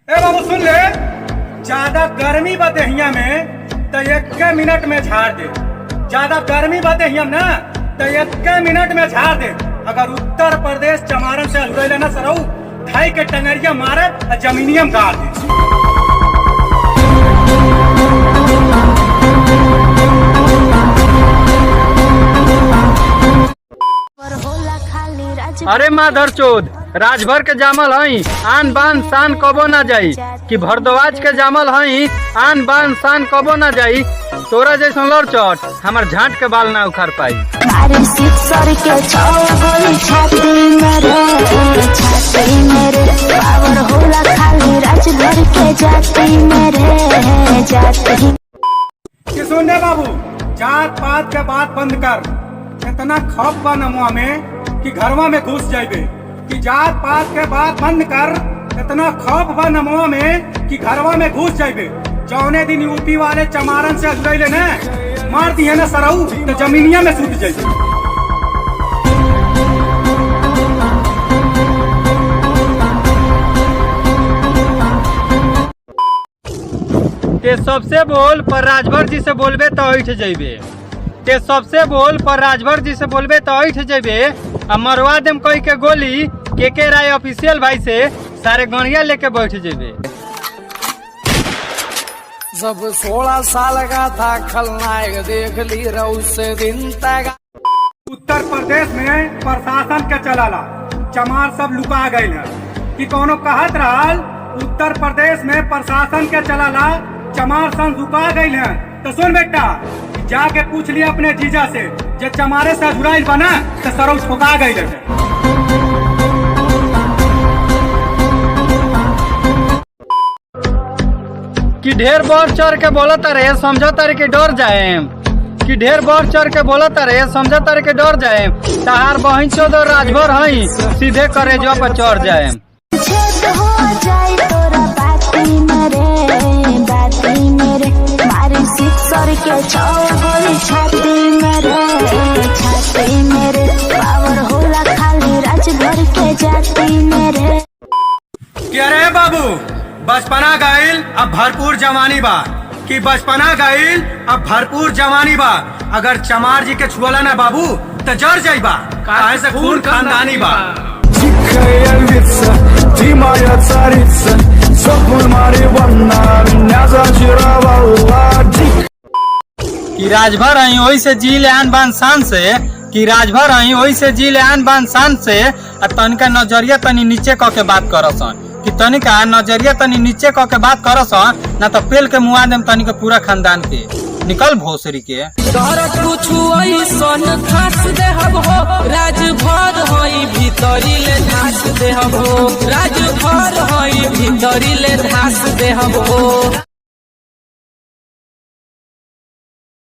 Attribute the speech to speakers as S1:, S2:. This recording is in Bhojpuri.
S1: ए बाबू सुन ले, ज्यादा गर्मी बा देहिया में तो 1 मिनट में झाड़ दे। ज्यादा गर्मी बा देहिया में ना तो 1 मिनट में झाड़ दे। अगर उत्तर प्रदेश चमारन से हुए ना सरऊ ढाई के टंगरिया मारे और जमीनियम गाड़ दे।
S2: अरे माधर चोद, राजभर के जामल हई आन बान शान कबो ना जाई कि भरद्वाज के जामल हई आन बान शान कबो ना जाई। तोरा जैसा लड़ चट हमार झाट के बाल ना उखाड़ पाई।
S1: सुन दे बाबू, जात पात के बात बंद कर। इतना खौफ बा नमुआ में कि घरवा में घुस जाइबे। कि जात पात के बात बंद कर, इतना खौफ बा नमुआ में कि घरवा में घुस जाइबे। जौने दिन यूपी वाले चमारन से अजरैले ने मार दिए ना सरऊ तो जमीनिया में सूत जाइबे।
S2: ते सबसे बोल पर राजभर जी से बोलबे तो उठ जाइबे। ते सबसे बोल पर राजभर जी से बोलबे तो उठ जाइबे। अब मरवा देम कोई के गोली के राय ऑफिशियल भाई से सारे गणिया लेके बैठ जाइबे।
S3: जब 16 साल का था खलनायक देख ली उस दिन तक।
S1: उत्तर प्रदेश में प्रशासन के चलाला चमार सब लुका गए हैं कि कोनो कहत रहल उत्तर प्रदेश में प्रशासन के चलाला चमार सब लुका गए हैं। तो सुन बेटा, जाके पूछ लिया अपने जीजा से जे चमारे से जुड़ाइल बना तो सरौ ठोका गई है।
S2: कि ढेर बढ़ चढ़ के बोलता रहे समझो तारे के डर जाए। कि ढेर बढ़ चढ़ के बोलता रहे समझो तारे के डर जाए। तहार बहन चोद राजभर हई सीधे करे जो पर चढ़ जाए।
S1: क्या रे बाबू, बचपना गईल अब भरपूर जवानी बा। कि बचपना गईल अब भरपूर जवानी बा। अगर चमार जी के छुअला ना बाबू तो जर जाइबा, काहे से खून खानदानी बा।
S2: कि राजभर आई वही से जी ले आन बान शान से। कि राजभर आई वही से जी ले आन बान शान से। और तनिका नजरिया तनी नीचे क के बात करसन। कि तनिका नजरिया तनी नीचे क के बात करसन ना तो पेल के मुआ देम तनिका पूरा खानदान के। निकल भोसरी के।
S3: राजभर हई भीतरी ले धास देहब हो। राजभर हई भीतरी ले धास देहब हो।